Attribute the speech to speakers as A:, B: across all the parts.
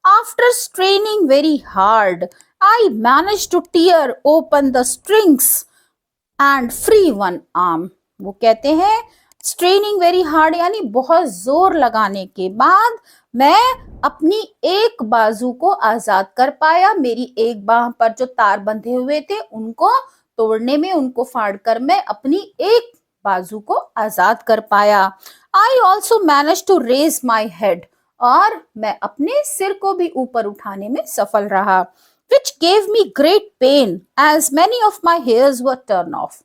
A: After straining very hard, I managed to tear open the strings and free one arm. वो कहते हैं straining very hard यानी बहुत जोर लगाने के बाद मैं अपनी एक बाजू को आजाद कर पाया. मेरी एक बाह पर जो तार बंधे हुए थे उनको तोड़ने में, उनको फाड़कर मैं अपनी एक बाजू को आजाद कर पाया. I also manage to raise my head, और मैं अपने सिर को भी ऊपर उठाने में सफल रहा. which gave me great pain as many of my hairs were torn off.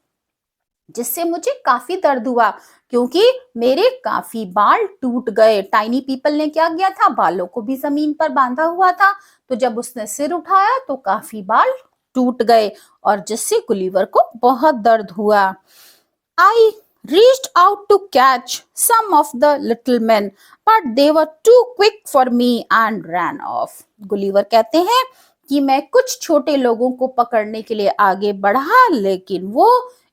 A: जिससे मुझे काफी दर्द हुआ क्योंकि मेरे काफी बाल टूट गए. टाइनी पीपल ने क्या किया था, बालों को भी जमीन पर बांधा हुआ था, तो जब उसने सिर उठाया तो काफी बाल टूट गए और जिससे गुलिवर को बहुत दर्द हुआ. I reached out to catch some of the little men, but they were too quick for me and ran off. Gulliver कहते हैं कि मैं कुछ छोटे लोगों को पकड़ने के लिए आगे बढ़ा, लेकिन वो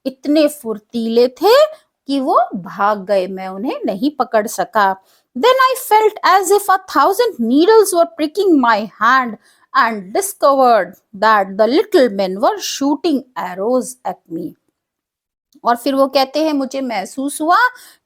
A: इतने फुर्तीले थे कि वो भाग गए, मैं उन्हें नहीं पकड़ सका. Then I felt as if 1,000 needles were pricking my hand and discovered that the little men were shooting arrows at me. और फिर वो कहते हैं मुझे महसूस हुआ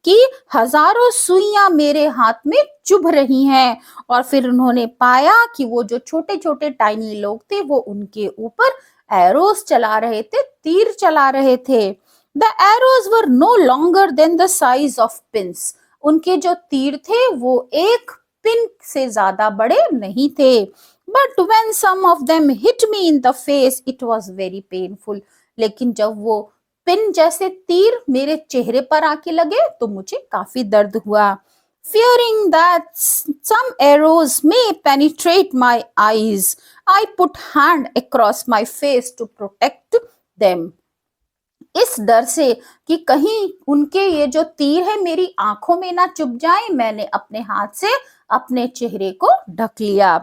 A: कि हजारों सुइयां मेरे हाथ में चुभ रही हैं. और फिर उन्होंने पाया कि वो जो छोटे छोटे टाइनी लोग थे वो उनके ऊपर एरोस चला रहे थे, तीर चला रहे थे. The arrows were no longer than the size of pins. उनके जो तीर थे वो एक पिन से ज्यादा बड़े नहीं थे. But when some of them hit me in the face it was very painful. लेकिन जब वो पिन जैसे तीर मेरे चेहरे पर आके लगे तो मुझे काफी दर्द हुआ. Fearing that some arrows may penetrate my eyes, I put hand across my face to protect them. इस डर से कि कहीं उनके ये जो तीर है मेरी आंखों में ना चुभ जाए, मैंने अपने हाथ से अपने चेहरे को ढक लिया.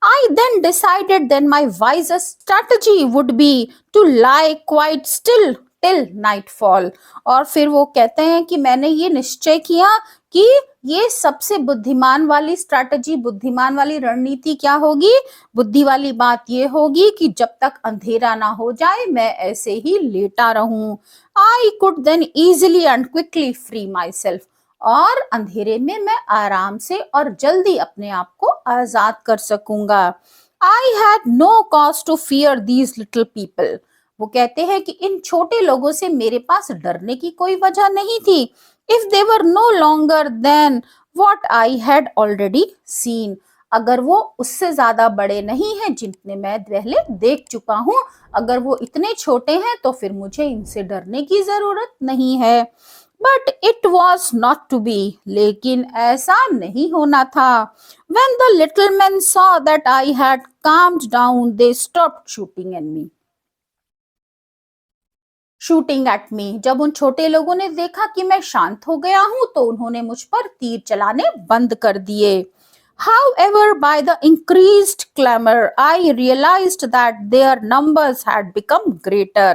A: I then decided that my wisest strategy would be to lie quite still till nightfall. और फिर वो कहते हैं कि मैंने ये निश्चय किया कि ये सबसे बुद्धिमान वाली स्ट्रैटेजी, बुद्धिमान वाली रणनीति क्या होगी. बुद्धि वाली बात ये होगी कि जब तक अंधेरा ना हो जाए मैं ऐसे ही लेटा रहूं. I could then easily and quickly free myself. और अंधेरे में मैं आराम से और जल्दी अपने आप को आजाद कर सकूंगा. I had no cause to fear these little people. वो कहते हैं कि इन छोटे लोगों से मेरे पास डरने की कोई वजह नहीं थी. If they were no longer than what I had already seen. अगर वो उससे ज्यादा बड़े नहीं हैं जितने मैं पहले देख चुका हूं, अगर वो इतने छोटे हैं तो फिर मुझे इनसे डरने की जरूरत नहीं है. But it was not to be. लेकिन ऐसा नहीं होना था. When the little men saw that I had calmed down, they stopped shooting at me. Shooting at me. जब उन छोटे लोगों ने देखा कि मैं शांत हो गया हूं तो उन्होंने मुझ पर तीर चलाने बंद कर दिए. However, by the increased clamor, I realized that their numbers had become greater.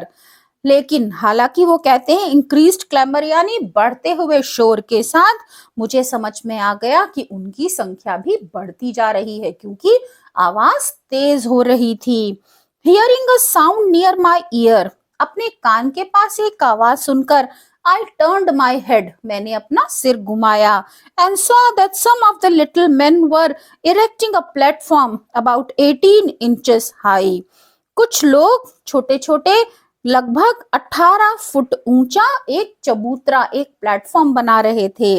A: लेकिन हालांकि वो कहते हैं इंक्रीज्ड क्लैमर यानी बढ़ते हुए शोर के साथ मुझे समझ में आ गया कि उनकी संख्या भी बढ़ती जा रही है क्योंकि आवाज तेज हो रही थी. Hearing a sound near my ear, अपने कान के पास एक आवाज सुनकर I turned my head, मैंने अपना सिर घुमाया and saw that some of the little men were erecting a platform about 18 inches high. कुछ लोग छोटे छोटे लगभग 18 फुट ऊंचा एक चबूतरा, एक प्लेटफॉर्म बना रहे थे.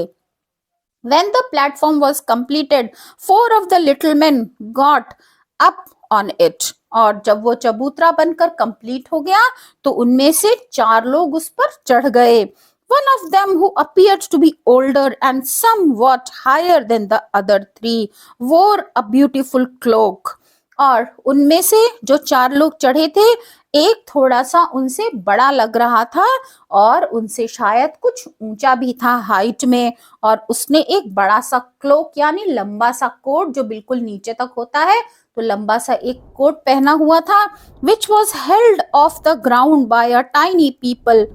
A: When the platform was completed, 4 of the little men got up on it. और जब वो चबूतरा बनकर कंप्लीट हो गया तो उनमें से 4 लोग उस पर चढ़ गए. One of them, who appeared to be older and somewhat higher than the other 3, wore a beautiful cloak. और उनमें से जो 4 लोग चढ़े थे एक थोड़ा सा उनसे बड़ा लग रहा था और उनसे शायद कुछ ऊंचा भी था हाइट में, और उसने एक बड़ा सा क्लोक यानी लंबा सा कोट जो बिल्कुल नीचे तक होता है, तो लंबा सा एक कोट पहना हुआ था. which was held off the ground by a tiny people,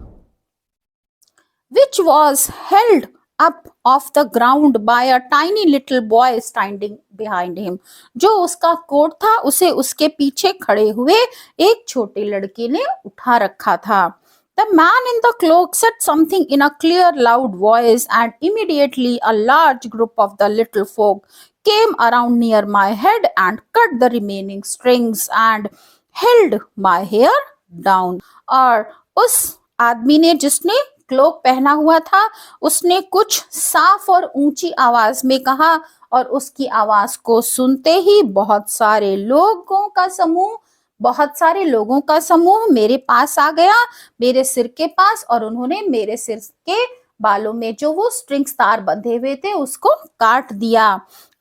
A: which was held up off the ground by a tiny little boy standing behind him. जो उसका कोट था उसे उसके पीछे खड़े हुए एक छोटे लड़के ने उठा रखा था. The man in the cloak said something in a clear, loud voice, and immediately a large group of the little folk came around near my head and cut the remaining strings and held my hair down. और उस आदमी ने जिसने cloak पहना हुआ था उसने कुछ साफ और ऊंची आवाज में कहा और उसकी आवाज को सुनते ही बहुत सारे लोगों का समूह मेरे पास आ गया, मेरे सिर के पास, और उन्होंने मेरे सिर के बालों में जो वो स्ट्रिंग्स तार बंधे हुए थे उसको काट दिया.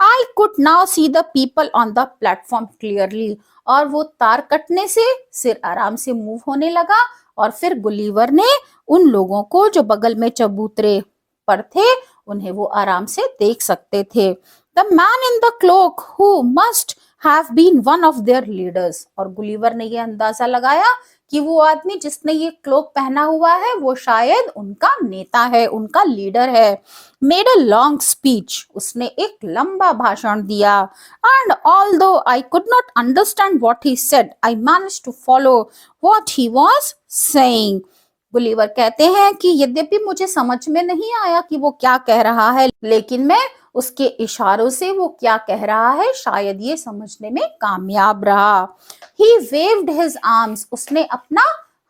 A: I could now see the people on the platform clearly. और वो तार कटने से सिर आराम से मूव होने लगा और फिर गुलीवर ने उन लोगों को जो बगल में चबूतरे पर थे उन्हें वो आराम से देख सकते थे. The man in the cloak who must have been one of their leaders. और गुलीवर ने ये अंदाजा लगाया कि वो आदमी जिसने ये क्लोक पहना हुआ है वो शायद उनका नेता है, उनका लीडर है. Made a long speech. उसने एक लंबा भाषण दिया. And although I could not understand what he said, I managed to follow what he was saying. Gulliver कहते हैं कि यद्यपि मुझे समझ में नहीं आया कि वो क्या कह रहा है, लेकिन मैं उसके इशारों से वो क्या कह रहा है शायद ये समझने में कामयाब रहा. He waved his arms. उसने अपना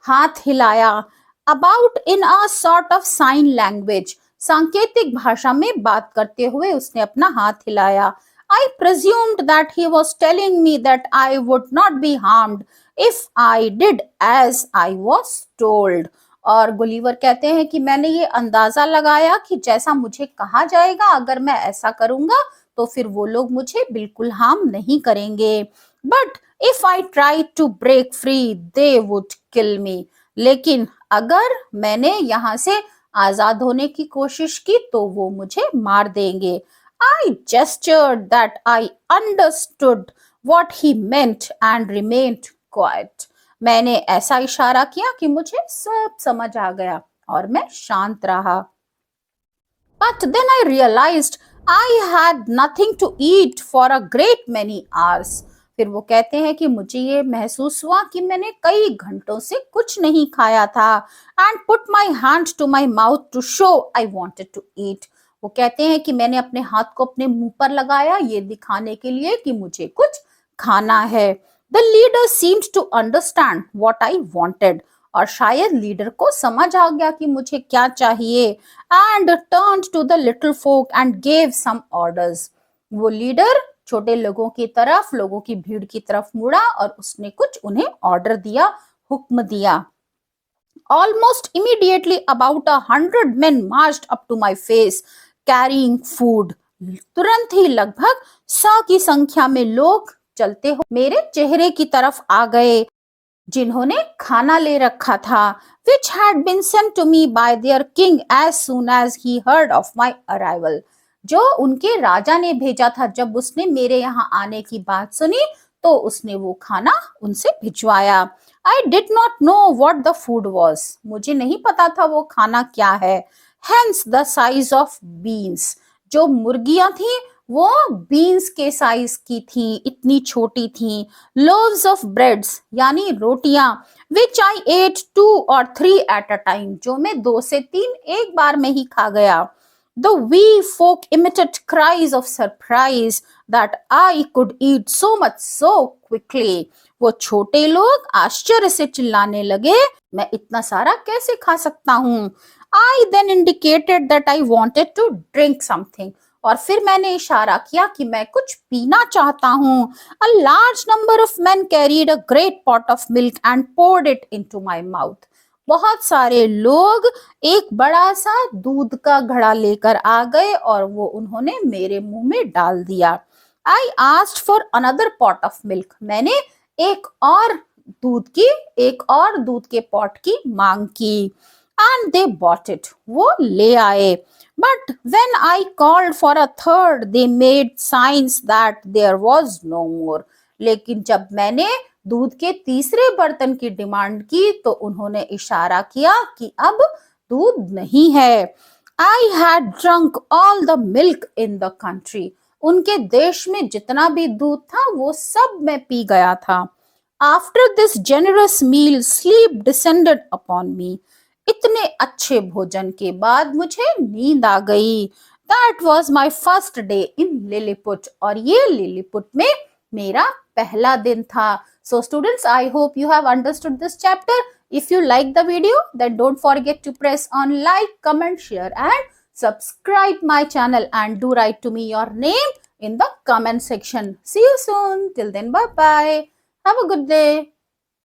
A: हाथ हिलाया. About in a sort of sign language. सांकेतिक भाषा में बात करते हुए उसने अपना हाथ हिलाया. I presumed that he was telling me that I would not be harmed if I did as I was told. और गुलीवर कहते हैं कि मैंने ये अंदाजा लगाया कि जैसा मुझे कहा जाएगा अगर मैं ऐसा करूंगा तो फिर वो लोग मुझे बिल्कुल हार्म नहीं करेंगे. But if I try to break free they would kill me. लेकिन अगर मैंने यहाँ से आजाद होने की कोशिश की तो वो मुझे मार देंगे. आई gestured that I understood what he meant and remained quiet. मैंने ऐसा इशारा किया कि मुझे सब समझ आ गया और मैं शांत रहा. But then I realized I had nothing to eat for a great many hours. फिर वो कहते हैं कि मुझे ये महसूस हुआ कि मैंने कई घंटों से कुछ नहीं खाया था. And put my hand to my mouth to show I wanted to eat. वो कहते हैं कि मैंने अपने हाथ को अपने मुंह पर लगाया ये दिखाने के लिए कि मुझे कुछ खाना है. The leader seemed to understand what I wanted. और शायद लीडर को समझ आ गया कि मुझे क्या चाहिए. And turned to the little folk and gave some orders. वो लीडर छोटे लोगों की भीड़ की तरफ मुड़ा और उसने कुछ उन्हें ऑर्डर दिया, हुक्म दिया. Almost immediately about 100 men marched up to my face carrying food. तुरंत ही लगभग 100 की संख्या में लोग चलते हो मेरे चेहरे की तरफ आ गए जिन्होंने खाना ले रखा था. which had been sent to me by their king as soon as he heard of my arrival. जो उनके राजा ने भेजा था जब उसने मेरे यहाँ आने की बात सुनी तो उसने वो खाना उनसे भिजवाया. I did not know what the food was. मुझे नहीं पता था वो खाना क्या है. Hence the size of beans. जो मुर्गियां थी वो बीन्स के साइज की थी, इतनी छोटी थी. loaves of breads यानी रोटियां, which I ate 2 or 3 at a time, जो मैं 2 से 3 एक बार में ही खा गया. The wee folk emitted cries of surprise that I could eat so much so quickly. वो छोटे लोग आश्चर्य से चिल्लाने लगे, मैं इतना सारा कैसे खा सकता हूँ. I then indicated that I wanted to drink something. और फिर मैंने इशारा किया कि मैं कुछ पीना चाहता हूँ. A large number of men carried a great pot of milk and poured it into my mouth. बहुत सारे लोग एक बड़ा सा दूध का घड़ा लेकर आ गए और वो उन्होंने मेरे मुंह में डाल दिया. I asked for another pot of milk. मैंने एक और दूध के पॉट की मांग की. And they bought it. वो ले आए. But when I called for a third, they made signs that there was no more. लेकिन जब मैंने दूध के तीसरे बर्तन की डिमांड की तो उन्होंने इशारा किया कि अब दूध नहीं है. I had drunk all the milk in the country. उनके देश में जितना भी दूध था वो सब मैं पी गया था. After this generous meal, sleep descended upon me. इतने अच्छे भोजन के बाद मुझे नींद आ गई. That was my first day in Lilliput. और ये लिलीपुट में मेरा पहला दिन था. So students, I hope you have understood this chapter. If you like the video, then don't forget to press on like, comment, share and subscribe my channel, and do write to me your name in the comment section. See you soon. Till then, bye bye. Have a good day.